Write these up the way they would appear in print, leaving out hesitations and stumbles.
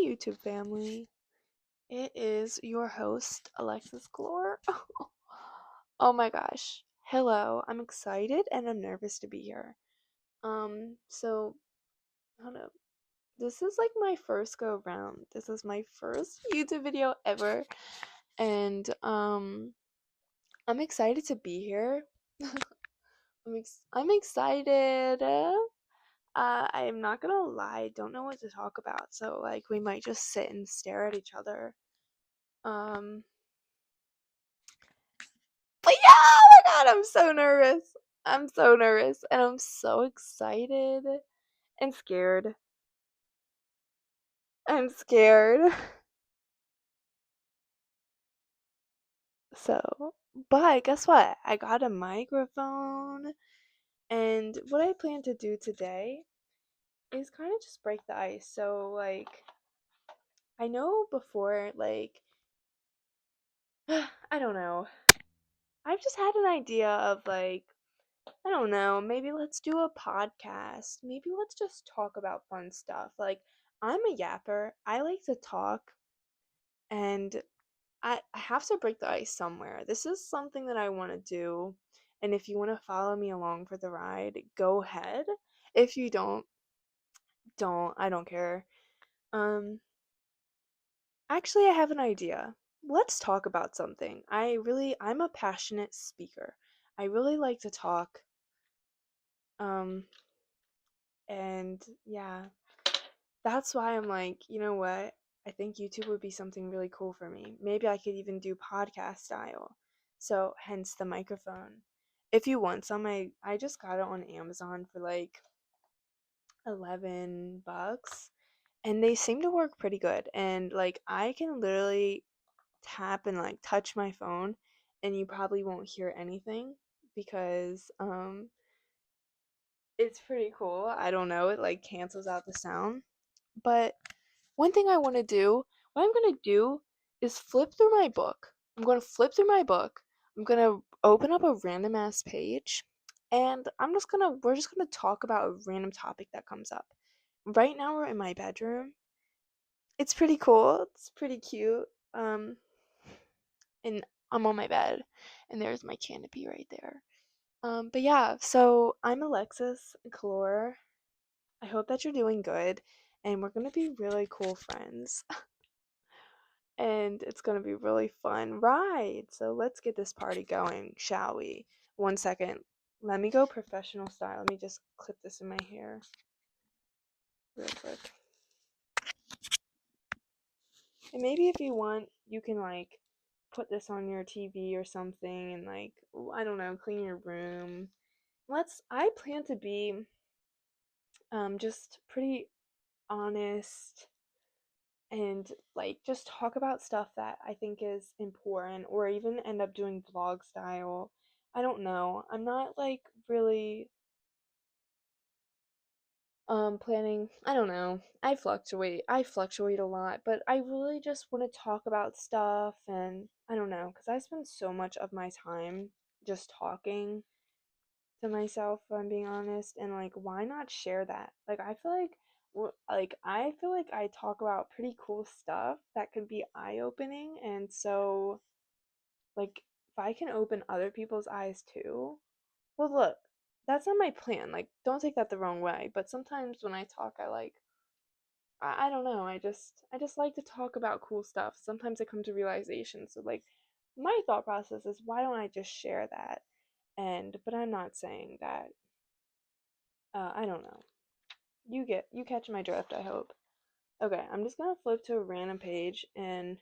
YouTube family. It is your host, Alexis Glore. Oh my gosh. Hello. I'm excited and I'm nervous to be here. So, hold up. This is like my first go round. This is my first YouTube video ever. And, I'm excited to be here. I'm excited. I am not gonna lie, I don't know what to talk about. So, like, we might just sit and stare at each other. Um, But yeah, oh my god, I'm so nervous. I'm so nervous and I'm so excited and scared. I'm scared. So, but guess what? I got a microphone, and what I plan to do today is kind of just break the ice. So, like, I know before, like, I don't know. I've just had an idea of, like, I don't know, maybe let's do a podcast. Maybe let's just talk about fun stuff. Like, I'm a yapper. I like to talk, and I have to break the ice somewhere. This is something that I want to do. And if you want to follow me along for the ride, go ahead. If you don't. I don't care. Um, Actually, I have an idea. Let's talk about something. I'm a passionate speaker. I really like to talk. Um, and yeah, that's why I'm like, you know what? I think YouTube would be something really cool for me. Maybe I could even do podcast style. So, hence the microphone. If you want some, I just got it on Amazon for like 11 bucks and they seem to work pretty good. And like I can literally tap and like touch my phone and you probably won't hear anything because it's pretty cool. I don't know, it like cancels out the sound. But one thing I want to do, what I'm going to do is flip through my book. I'm going to flip through my book. I'm going to open up a random ass page and we're just going to talk about a random topic that comes up. Right now we're in my bedroom. It's pretty cool. It's pretty cute. Um and I'm on my bed and there's my canopy right there. But yeah, so I'm Alexis Calor. I hope that you're doing good and we're going to be really cool friends. And it's gonna be really fun ride. So let's get this party going, shall we? One second. Let me go professional style. Let me just clip this in my hair real quick. And maybe if you want, you can like put this on your TV or something and like I don't know, clean your room. I plan to be just pretty honest and like just talk about stuff that I think is important or even end up doing vlog style. I don't know. I'm not like really planning. I don't know. I fluctuate. I fluctuate a lot, but I really just want to talk about stuff and I don't know cuz I spend so much of my time just talking to myself, if I'm being honest, and like why not share that? Like I feel like I talk about pretty cool stuff that could be eye-opening, and so like if I can open other people's eyes too. Well, look, that's not my plan. Like don't take that the wrong way, but sometimes when I talk I don't know, I just like to talk about cool stuff. Sometimes I come to realizations. So like my thought process is why don't I just share that? And but I'm not saying that I don't know. You catch my drift, I hope. Okay, I'm just gonna flip to a random page and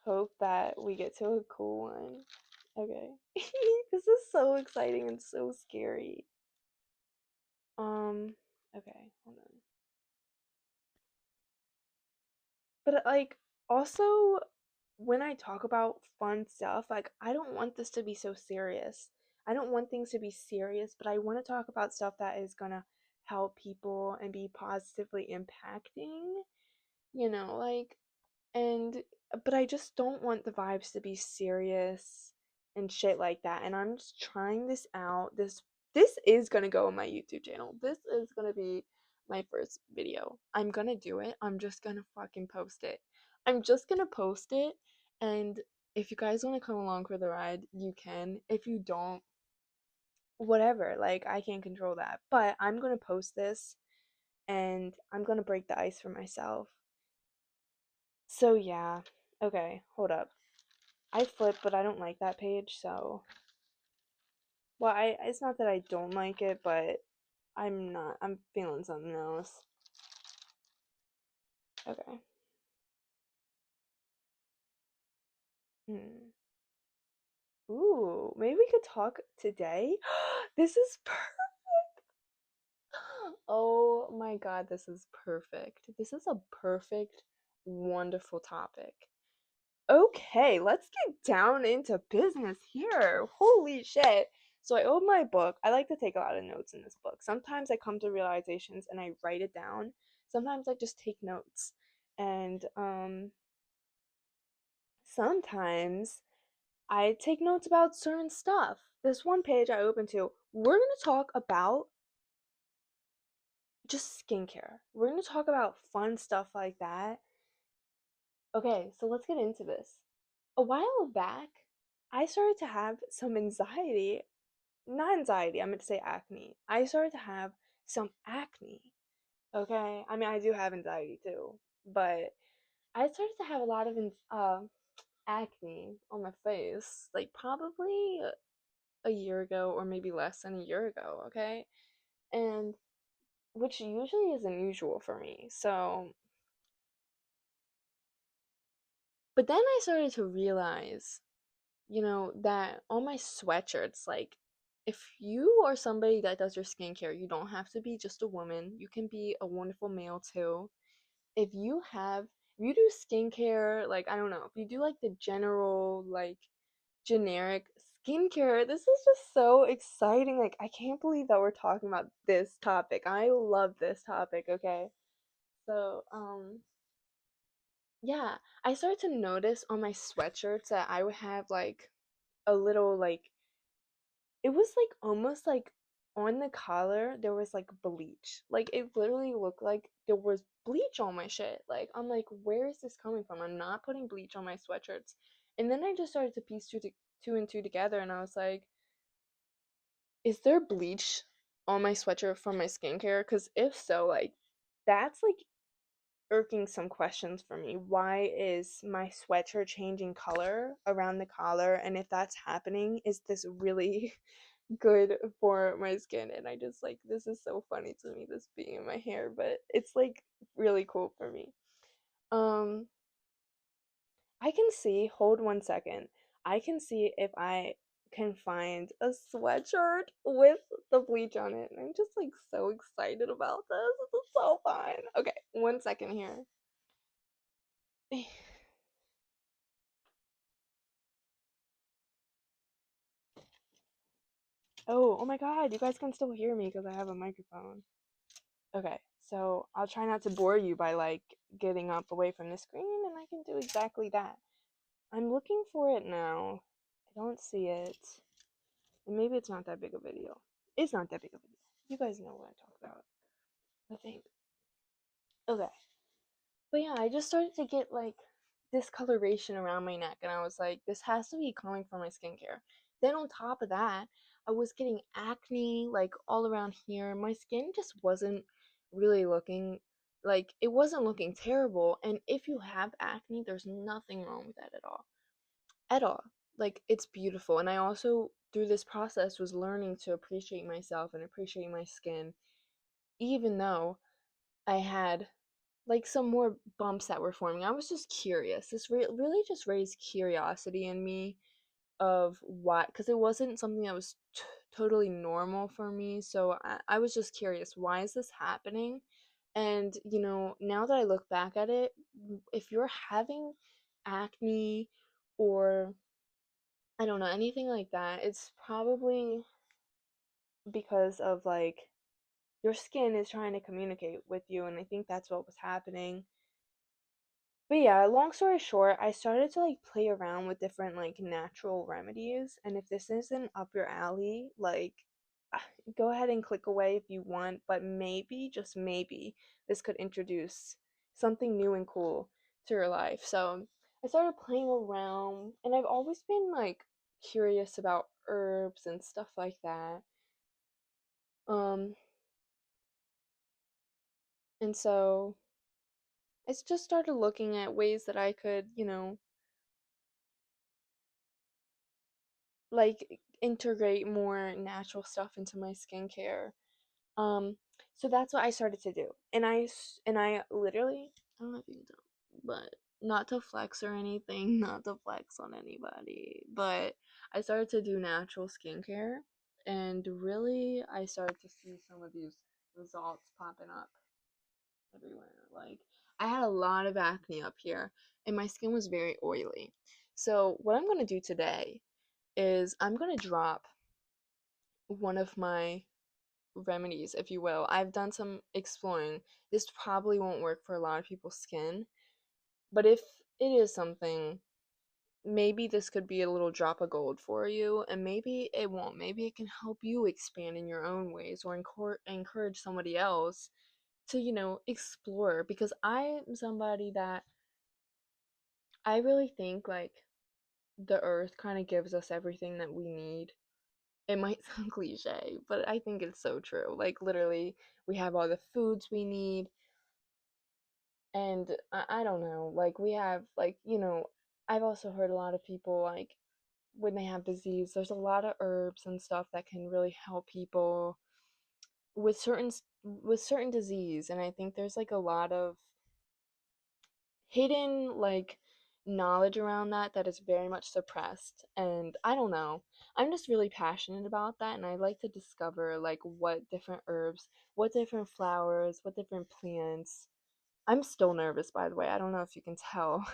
hope that we get to a cool one. Okay. This is so exciting and so scary. Um, okay, hold on. But like also when I talk about fun stuff, like I don't want this to be so serious. I don't want things to be serious, but I want to talk about stuff that is gonna help people and be positively impacting, like and but I just don't want the vibes to be serious and shit like that. And I'm just trying this out. This is gonna go on my YouTube channel. This is gonna be my first video. I'm gonna do it. I'm just gonna fucking post it. I'm just gonna post it, and if you guys want to come along for the ride, you can. If you don't, whatever. Like, I can't control that. But I'm gonna post this, and I'm gonna break the ice for myself. So, yeah. Okay, hold up. I flipped, but I don't like that page, so. Well, it's not that I don't like it, but I'm feeling something else. Okay. Hmm. Ooh, maybe we could talk today. This is perfect. Oh my God, this is perfect. This is a perfect, wonderful topic. Okay, let's get down into business here. Holy shit. So I opened my book. I like to take a lot of notes in this book. Sometimes I come to realizations and I write it down. Sometimes I just take notes. And sometimes I take notes about certain stuff. This one page I opened to, we're going to talk about just skincare. We're going to talk about fun stuff like that. Okay, so let's get into this. A while back, I started to have some anxiety. Not anxiety, I'm going to say acne. I started to have some acne. Okay? I mean, I do have anxiety too, but I started to have a lot of acne on my face, like probably a year ago or maybe less than a year ago, okay? And which usually is unusual for me. So, but then I started to realize, that on my sweatshirts, like, if you are somebody that does your skincare, you don't have to be just a woman. You can be a wonderful male too. If you do skincare, like, I don't know, if you do like the general, like, generic skincare, this is just so exciting. Like, I can't believe that we're talking about this topic. I love this topic, okay? So, yeah, I started to notice on my sweatshirts that I would have like a little like it was like almost like on the collar there was like bleach. Like it literally looked like there was bleach on my shit. Like I'm like, where is this coming from? I'm not putting bleach on my sweatshirts. And then I just started to piece two and two together, and I was like, is there bleach on my sweatshirt from my skincare? Because if so, like that's like irking some questions for me. Why is my sweatshirt changing color around the collar? And if that's happening, is this really good for my skin? And I just like, this is so funny to me, this being in my hair, but it's like really cool for me. Um, I can see, hold 1 second. I can see if I can find a sweatshirt with the bleach on it. And I'm just like so excited about this. This is so fun. Okay, 1 second here. Oh my God, you guys can still hear me because I have a microphone. Okay, so I'll try not to bore you by like getting up away from the screen, and I can do exactly that. I'm looking for it now. I don't see it. And maybe it's not that big a video. It's not that big of a deal. You guys know what I talk about, I think. Okay. But yeah, I just started to get like discoloration around my neck, and I was like, this has to be coming from my skincare. Then on top of that, I was getting acne like all around here. My skin just wasn't really looking like it wasn't looking terrible. And if you have acne, there's nothing wrong with that at all. At all. Like it's beautiful. And I also through this process was learning to appreciate myself and appreciate my skin, even though I had like some more bumps that were forming. I was just curious. This really just raised curiosity in me of why, because it wasn't something that was totally normal for me. So I was just curious, why is this happening? And now that I look back at it, if you're having acne or I don't know, anything like that, it's probably because of like your skin is trying to communicate with you, and I think that's what was happening. But yeah, long story short, I started to like play around with different like natural remedies. And if this isn't up your alley, like go ahead and click away if you want, but maybe, just maybe, this could introduce something new and cool to your life. So I started playing around, and I've always been like curious about herbs and stuff like that. Um, and so I just started looking at ways that I could, like integrate more natural stuff into my skincare. Um, so that's what I started to do. And I literally, I don't know if you can tell, but not to flex or anything, not to flex on anybody, but I started to do natural skincare, and really I started to see some of these results popping up everywhere. Like, I had a lot of acne up here, and my skin was very oily. So what I'm going to do today is I'm going to drop one of my remedies, if you will. I've done some exploring. This probably won't work for a lot of people's skin, but if it is something, maybe this could be a little drop of gold for you, and maybe it won't. Maybe it can help you expand in your own ways, or encourage somebody else to, explore. Because I am somebody that I really think like the earth kind of gives us everything that we need. It might sound cliche, but I think it's so true. Like, literally, we have all the foods we need, and I don't know, like, we have, like, I've also heard a lot of people, like, when they have disease, there's a lot of herbs and stuff that can really help people with certain disease, and I think there's, like, a lot of hidden, like, knowledge around that is very much suppressed. And I don't know, I'm just really passionate about that, and I like to discover like what different herbs, what different flowers, what different plants. I'm still nervous, by the way. I don't know if you can tell,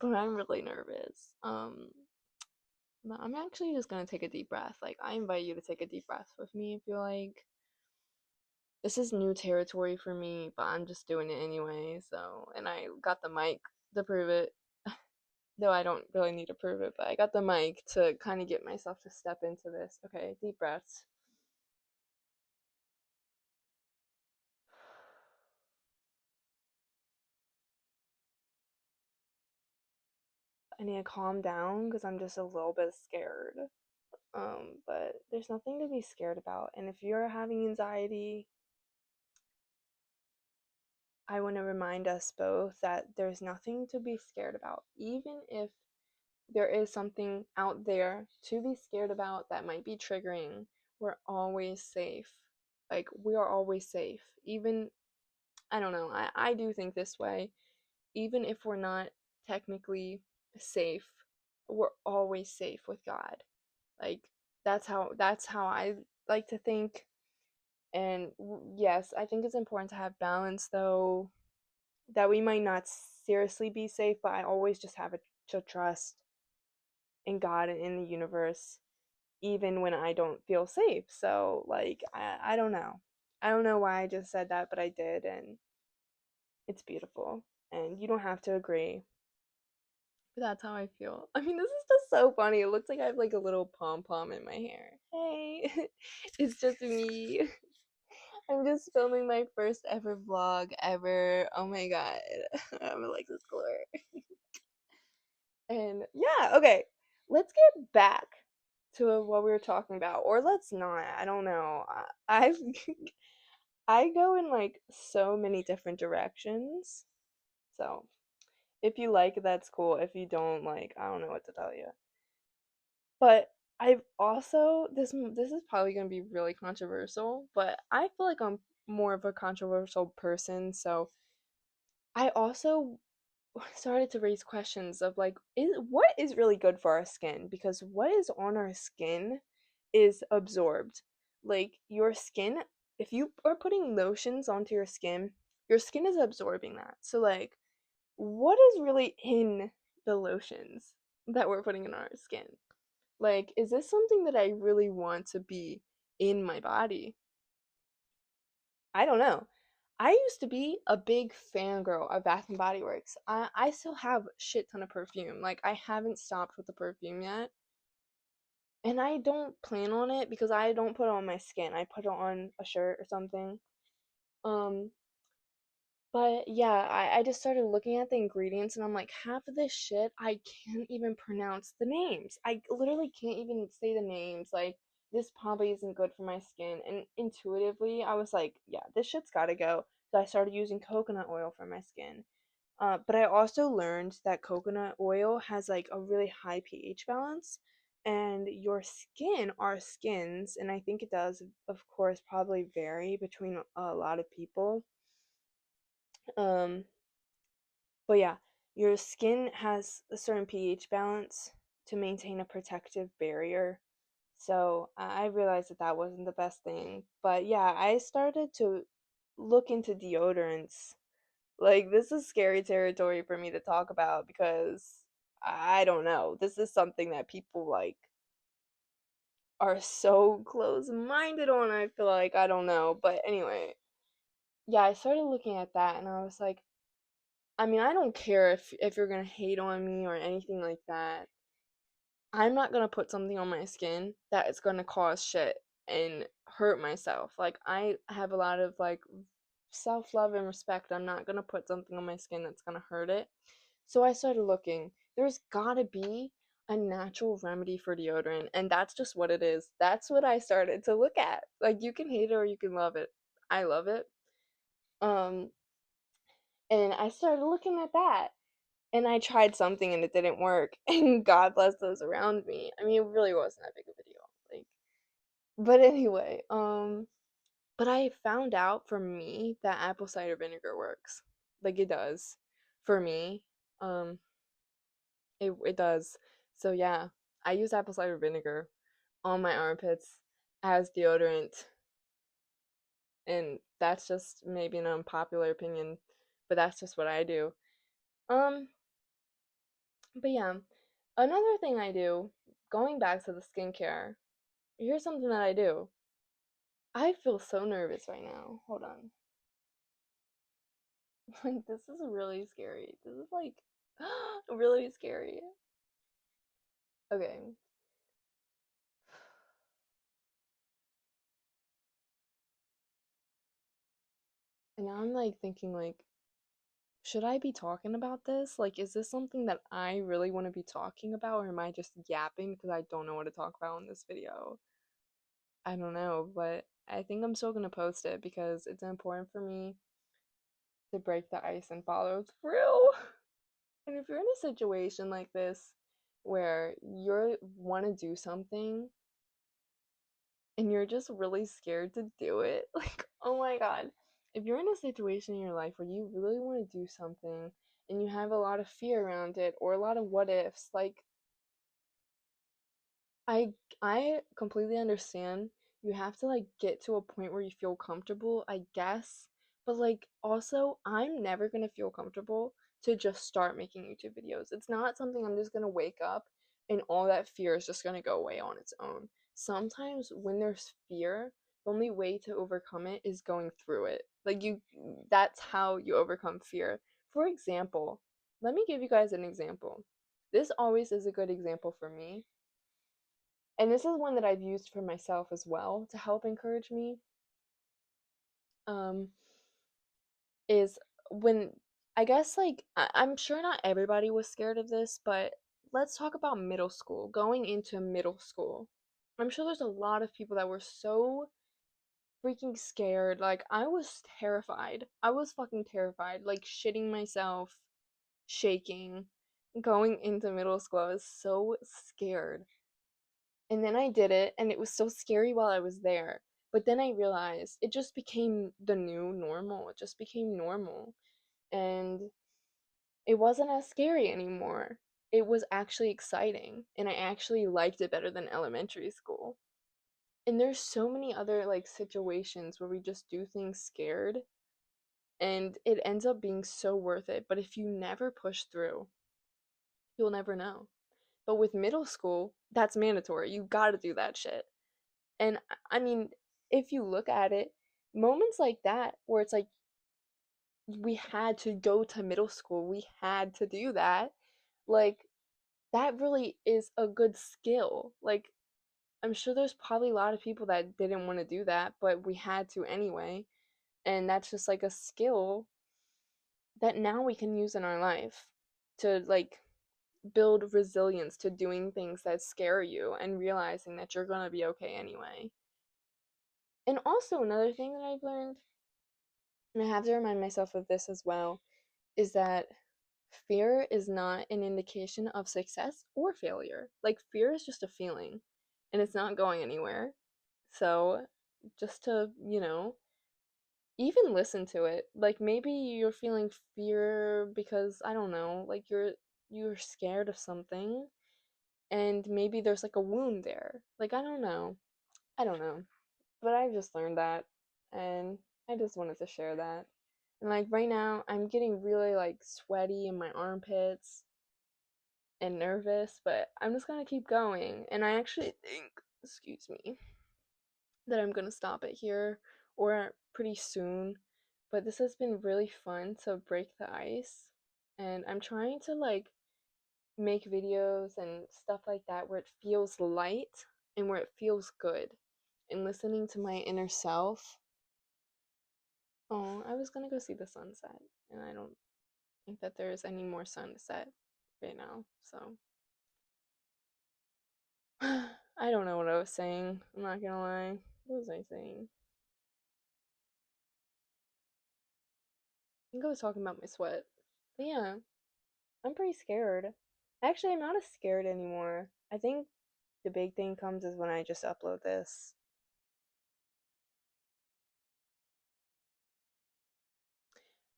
but I'm really nervous. But I'm actually just gonna take a deep breath. Like, I invite you to take a deep breath with me if you like. This is new territory for me, but I'm just doing it anyway. So, and I got the mic to prove it. Though I don't really need to prove it, but I got the mic to kind of get myself to step into this. Okay, deep breaths. I need to calm down because I'm just a little bit scared. But there's nothing to be scared about. And if you're having anxiety, I want to remind us both that there's nothing to be scared about. Even if there is something out there to be scared about that might be triggering, we're always safe. Like, we are always safe. Even, I don't know, I do think this way. Even if we're not technically safe, we're always safe with God. Like, that's how I like to think. And yes, I think it's important to have balance, though, that we might not seriously be safe, but I always just have to trust in God and in the universe, even when I don't feel safe. So, like, I don't know. I don't know why I just said that, but I did, and it's beautiful. And you don't have to agree. But that's how I feel. I mean, this is just so funny. It looks like I have like a little pom pom in my hair. Hey, it's just me. I'm just filming my first ever vlog ever. Oh my god. I'm Alexis Glore. And yeah, okay. Let's get back to what we were talking about. Or let's not. I don't know. I've I go in like so many different directions. So if you like, that's cool. If you don't like, I don't know what to tell you. But I've also, this is probably going to be really controversial, but I feel like I'm more of a controversial person, so I also started to raise questions of like, is what is really good for our skin? Because what is on our skin is absorbed. Like, your skin, if you are putting lotions onto your skin is absorbing that. So like, what is really in the lotions that we're putting in our skin? Like, is this something that I really want to be in my body? I don't know. I used to be a big fangirl of Bath and Body Works. I still have shit ton of perfume. Like, I haven't stopped with the perfume yet. And I don't plan on it because I don't put it on my skin. I put it on a shirt or something. Um, but yeah, I just started looking at the ingredients and I'm like, half of this shit, I can't even pronounce the names. I literally can't even say the names. Like, this probably isn't good for my skin. And intuitively, I was like, yeah, this shit's gotta go. So I started using coconut oil for my skin. But I also learned that coconut oil has like a really high pH balance, and your skin, our skins, and I think it does, of course, probably vary between a lot of people. Um, but yeah, your skin has a certain pH balance to maintain a protective barrier. So I realized that that wasn't the best thing. But yeah, I started to look into deodorants. Like, this is scary territory for me to talk about because I don't know. This is something that people like are so close-minded on, I feel like. I don't know. But anyway, yeah, I started looking at that and I was like, I mean, I don't care if you're gonna hate on me or anything like that. I'm not gonna put something on my skin that is gonna cause shit and hurt myself. Like, I have a lot of like self love and respect. I'm not gonna put something on my skin that's gonna hurt it. So I started looking. There's gotta be a natural remedy for deodorant, and that's just what it is. That's what I started to look at. Like, you can hate it or you can love it. I love it. Um, and I started looking at that. And I tried something and it didn't work. And God bless those around me. I mean, it really wasn't that big of a deal. Like, but anyway, but I found out for me that apple cider vinegar works. Like, it does for me. Um, it does. So yeah, I use apple cider vinegar on my armpits as deodorant, and that's just maybe an unpopular opinion, but that's just what I do. Um, but yeah, another thing I do, going back to the skincare, here's something that I do. I feel so nervous right now. Hold on. Like, this is really scary. This is like really scary. Okay. And now I'm like thinking like, should I be talking about this? Like, is this something that I really want to be talking about, or am I just yapping because I don't know what to talk about in this video? I don't know, but I think I'm still gonna post it because it's important for me to break the ice and follow through. And if you're in a situation like this where you want to do something and you're just really scared to do it, like, oh my God. If you're in a situation in your life where you really want to do something and you have a lot of fear around it or a lot of what ifs, like, I I completely understand. You have to like get to a point where you feel comfortable, I guess. But like also, I'm never going to feel comfortable to just start making YouTube videos. It's not something I'm just going to wake up and all that fear is just going to go away on its own. Sometimes when there's fear, the only way to overcome it is going through it. Like, you, that's how you overcome fear. For example, let me give you guys an example. This always is a good example for me, and this is one that I've used for myself as well to help encourage me, um, is when, I guess, like, I'm sure not everybody was scared of this, but let's talk about middle school, going into middle school. I'm sure there's a lot of people that were so freaking scared. Like, I was terrified. I was fucking terrified, like, shitting myself, shaking, going into middle school. I was so scared. And then I did it, and it was so scary while I was there. But then I realized it just became the new normal. It just became normal. And it wasn't as scary anymore. It was actually exciting. And I actually liked it better than elementary school. And there's so many other like situations where we just do things scared and it ends up being so worth it. But if you never push through, you'll never know. But with middle school, that's mandatory. You gotta do that shit. And I mean, if you look at it, moments like that where it's like we had to go to middle school, we had to do that, like, that really is a good skill. Like, I'm sure there's probably a lot of people that didn't want to do that, but we had to anyway. And that's just like a skill that now we can use in our life to like build resilience to doing things that scare you and realizing that you're going to be okay anyway. And also, another thing that I've learned, and I have to remind myself of this as well, is that fear is not an indication of success or failure. Like, fear is just a feeling and it's not going anywhere. So, just to, even listen to it. Like, maybe you're feeling fear because, I don't know, like you're scared of something and maybe there's like a wound there. Like, I don't know. I don't know. But I just learned that and I just wanted to share that. And like right now, I'm getting really like sweaty in my armpits and nervous, but I'm just gonna keep going. And I actually think, excuse me, that I'm gonna stop it here or pretty soon. But this has been really fun to break the ice. And I'm trying to like make videos and stuff like that where it feels light and where it feels good. And listening to my inner self. Oh, I was gonna go see the sunset, and I don't think that there is any more sunset right now. So I don't know what I was saying. I'm not gonna lie. What was I saying? I think I was talking about my sweat. But yeah, I'm pretty scared. Actually, I'm not as scared anymore. I think the big thing comes is when I just upload this.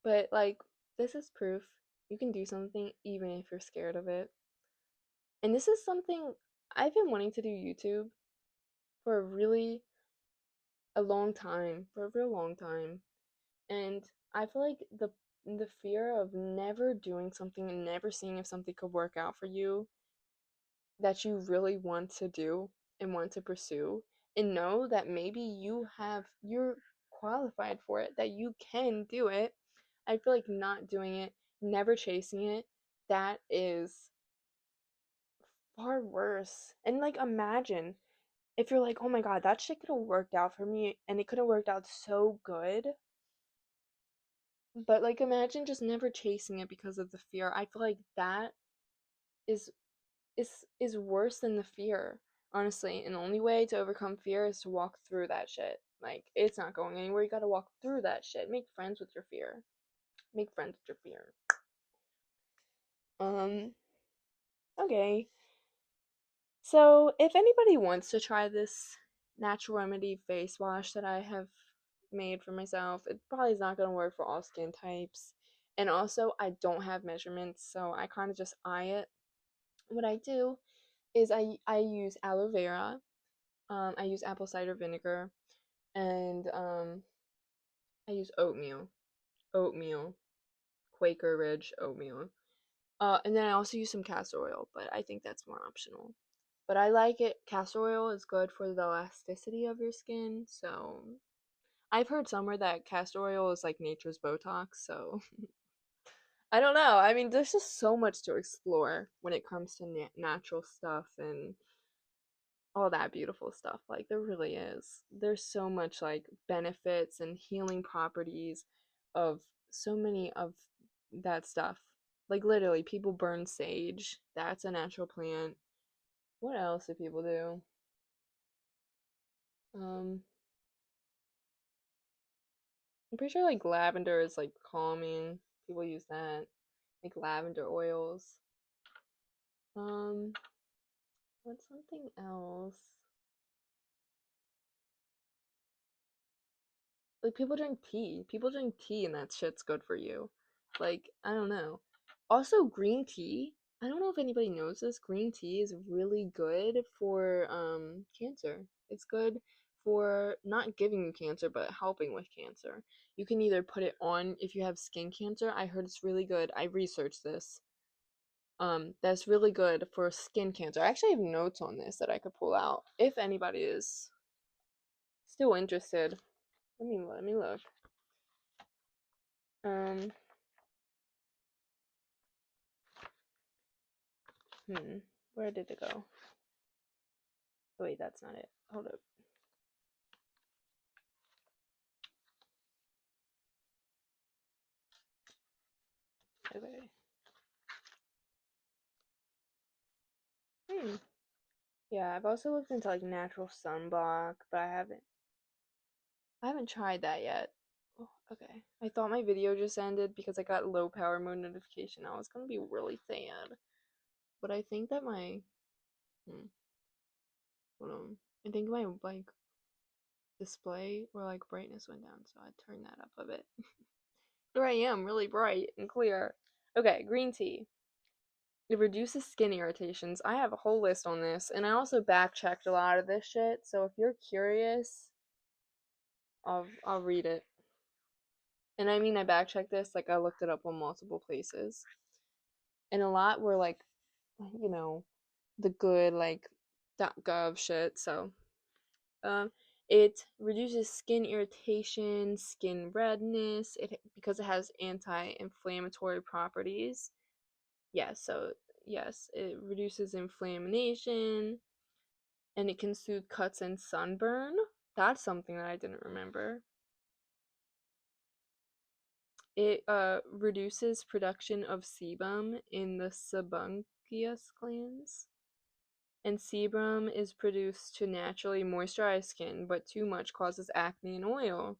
But like, this is proof you can do something even if you're scared of it. And this is something I've been wanting to do YouTube for a long time, for a real long time. And I feel like the fear of never doing something and never seeing if something could work out for you that you really want to do and want to pursue and know that maybe you're qualified for it, that you can do it. I feel like not doing it, never chasing it, that is far worse. And like imagine if you're like, "Oh my god, that shit could have worked out for me and it could have worked out so good." But like imagine just never chasing it because of the fear. I feel like that is is worse than the fear, honestly. And the only way to overcome fear is to walk through that shit. Like it's not going anywhere. You got to walk through that shit. Make friends with your fear. Make friends with your fear. Um okay. So, if anybody wants to try this natural remedy face wash that I have made for myself, it probably is not going to work for all skin types. And also, I don't have measurements, so I kind of just eye it. What I do is I use aloe vera, I use apple cider vinegar, and I use oatmeal, Quaker Ridge oatmeal. And then I also use some castor oil, but I think that's more optional. But I like it. Castor oil is good for the elasticity of your skin. So I've heard somewhere that castor oil is like nature's Botox. So I don't know. I mean, there's just so much to explore when it comes to natural stuff and all that beautiful stuff. Like there really is. There's so much like benefits and healing properties of so many of that stuff. Like literally, people burn sage. That's a natural plant. What else do people do? Um, I'm pretty sure like lavender is like calming. People use that. Like lavender oils. Um, what's something else? Like people drink tea. People drink tea and that shit's good for you. Like, I don't know. Also, green tea. I don't know if anybody knows this. Green tea is really good for cancer. It's good for not giving you cancer, but helping with cancer. You can either put it on if you have skin cancer. I heard it's really good. I researched this. That's really good for skin cancer. I actually have notes on this that I could pull out if anybody is still interested. Let me look. Um, where did it go? Oh, wait, that's not it. Hold up. Okay. Yeah, I've also looked into like natural sunblock, but I haven't tried that yet. Oh, okay. I thought my video just ended because I got low power mode notification. I was gonna be really sad. But I think that my hmm, hold on. I think my like display or like brightness went down, so I turned that up a bit. Here I am, really bright and clear. Okay, green tea. It reduces skin irritations. I have a whole list on this, and I also back checked a lot of this shit. So if you're curious, I'll read it. And I mean, I back checked this, like I looked it up on multiple places, and a lot were like, you know, the good like .gov shit. So, um, it reduces skin irritation, skin redness. It because it has anti-inflammatory properties. Yes, so yes, it reduces inflammation and it can soothe cuts and sunburn. That's something that I didn't remember. It reduces production of sebum in the sebaceous glands. And sebum is produced to naturally moisturize skin, but too much causes acne and oil.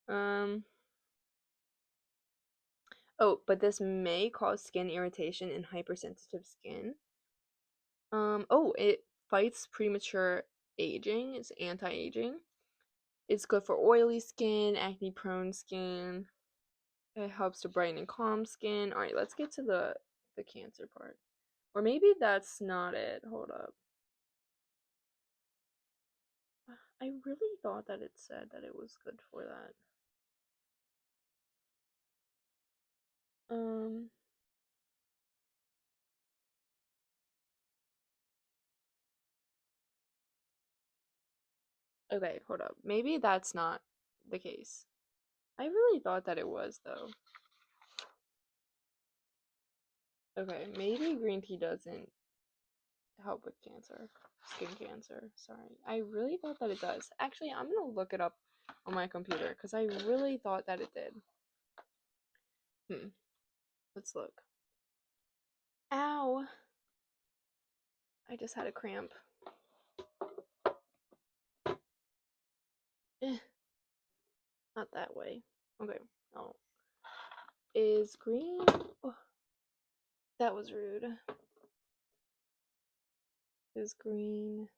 Um oh, but this may cause skin irritation in hypersensitive skin. Oh, it fights premature aging. It's anti-aging. It's good for oily skin, acne prone skin. It helps to brighten and calm skin. All right, let's get to the cancer part. Or maybe that's not it. Hold up. I really thought that it said that it was good for that. Um okay, hold up. Maybe that's not the case. I really thought that it was though. Okay, maybe green tea doesn't help with cancer, skin cancer. Sorry. I really thought that it does. Actually, I'm gonna look it up on my computer because I really thought that it did. Let's look. Ow! I just had a cramp. Eh, not that way. Okay. Oh. Is green. Oh, that was rude. Is green.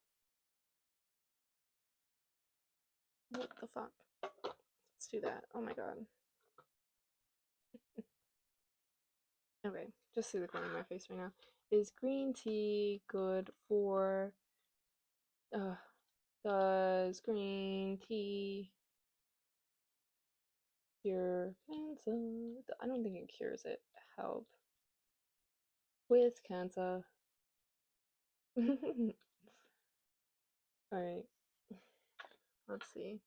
What the fuck? Let's do that. Oh my god. Okay, just see the corner of my face right now. Is green tea good for. Does green tea cure cancer? I don't think it cures it. Help with cancer. Alright, let's see.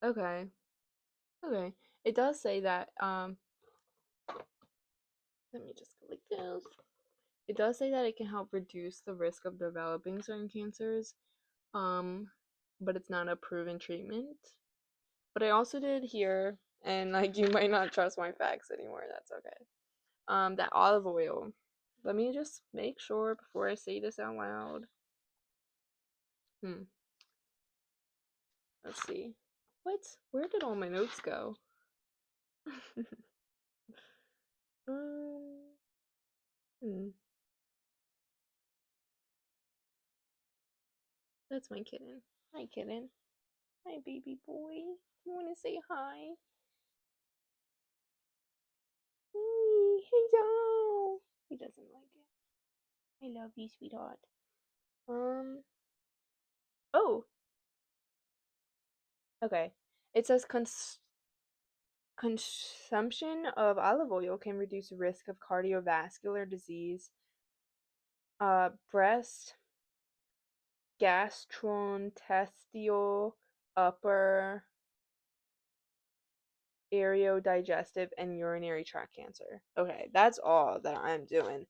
Okay, okay. It does say that, let me just go like this. It does say that it can help reduce the risk of developing certain cancers, um, but it's not a proven treatment. But I also did hear, and like you might not trust my facts anymore, that's okay. That olive oil. Let me just make sure before I say this out loud. Hmm. Let's see. What? Where did all my notes go? um. Hmm. That's my kitten. Hi, kitten. Hi, baby boy. You want to say hi? Hey, doll. He doesn't like it. I love you, sweetheart. Um. Oh. Okay. It says consumption of olive oil can reduce risk of cardiovascular disease, breast, gastrointestinal, upper aerodigestive, and urinary tract cancer. Okay, that's all that I'm doing.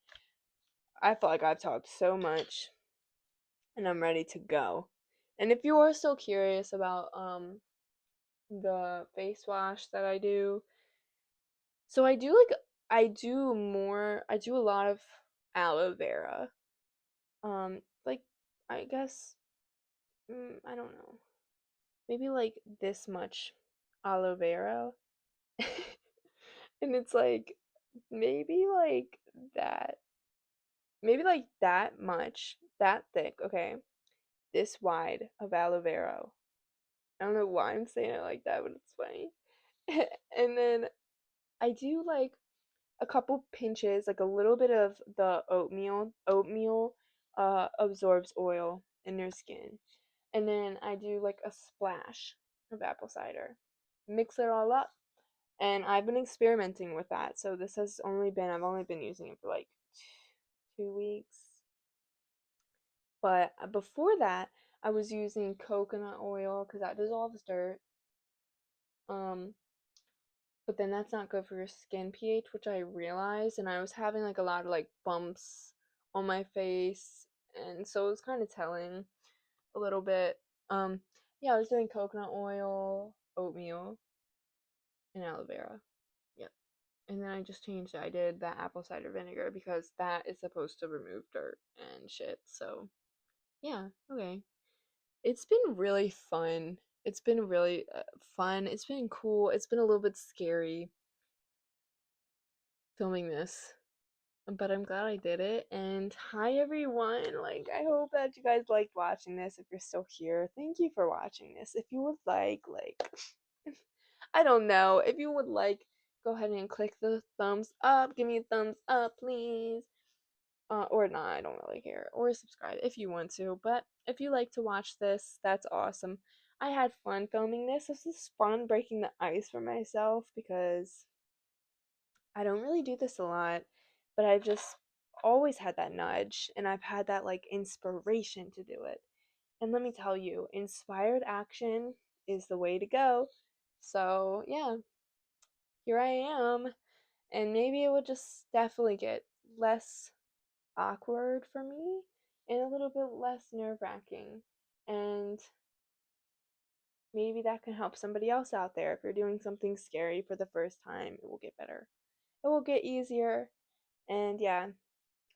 I feel like I've talked so much, and I'm ready to go. And if you are still curious about the face wash that I do, so I do a lot of aloe vera. Like I guess I don't know. Maybe like this much aloe vera. And it's like maybe like that. Maybe like that much, that thick, okay? This wide of aloe vera. I don't know why I'm saying it like that, but it's funny. And then I do like a couple pinches, like a little bit of the oatmeal. Oatmeal absorbs oil in your skin. And then I do like a splash of apple cider. Mix it all up. And I've been experimenting with that. So I've only been using it for like 2 weeks. But before that, I was using coconut oil because that dissolves dirt. Um, but then that's not good for your skin pH, which I realized. And I was having like a lot of like bumps on my face, and so it was kind of telling a little bit. Um, yeah, I was doing coconut oil, oatmeal, and aloe vera. Yep. And then I just changed it. I did that apple cider vinegar because that is supposed to remove dirt and shit. So, yeah, okay. It's been really fun. It's been really fun. It's been cool. It's been a little bit scary filming this, but I'm glad I did it. And hi everyone. Like I hope that you guys liked watching this. If you're still here, thank you for watching this. If you would like I don't know, if you would like, go ahead and click the thumbs up. Give me a thumbs up, please. Or not, I don't really care. Or subscribe if you want to. But if you like to watch this, that's awesome. I had fun filming this. This is fun breaking the ice for myself because I don't really do this a lot, but I've just always had that nudge and I've had that like inspiration to do it. And let me tell you, inspired action is the way to go. So, yeah, here I am. And maybe it would just definitely get less awkward for me and a little bit less nerve wracking. And maybe that can help somebody else out there. If you're doing something scary for the first time, it will get better. It will get easier. And yeah,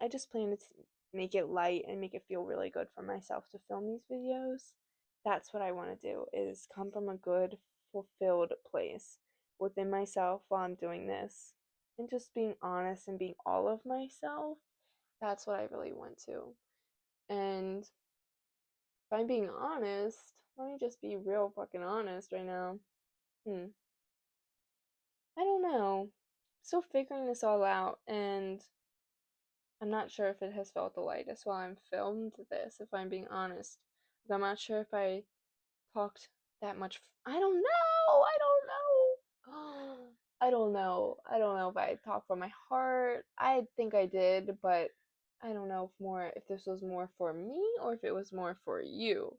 I just plan to make it light and make it feel really good for myself to film these videos. That's what I want to do, is come from a good, fulfilled place within myself while I'm doing this. And just being honest and being all of myself. That's what I really want to. And if I'm being honest, let me just be real fucking honest right now. I don't know. Still figuring this all out, and I'm not sure if it has felt the lightest while I'm filmed this, if I'm being honest. I'm not sure if I talked that much. I don't know. I don't know. I don't know. I don't know if I talked from my heart. I think I did, but I don't know if this was more for me or if it was more for you.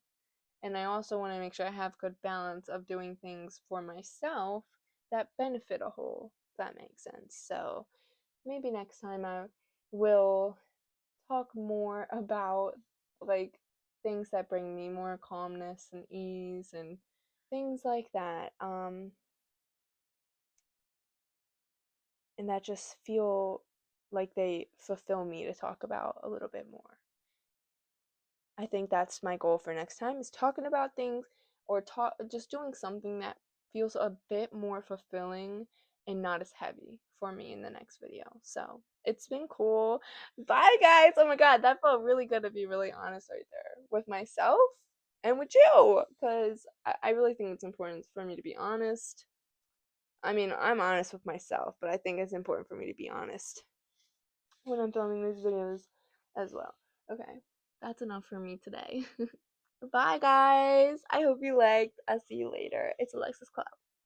And I also want to make sure I have good balance of doing things for myself that benefit a whole, if that makes sense. So maybe next time I will talk more about like things that bring me more calmness and ease and things like that. And that just feel like they fulfill me to talk about a little bit more. I think that's my goal for next time, is talking about things or just doing something that feels a bit more fulfilling and not as heavy for me in the next video. So it's been cool. Bye guys. Oh my god, that felt really good to be really honest right there with myself and with you, because I really think it's important for me to be honest. I mean, I'm honest with myself, but I think it's important for me to be honest when I'm filming these videos as well. Okay, that's enough for me today. Bye, guys. I hope you liked. I'll see you later. It's Alexis Cloud.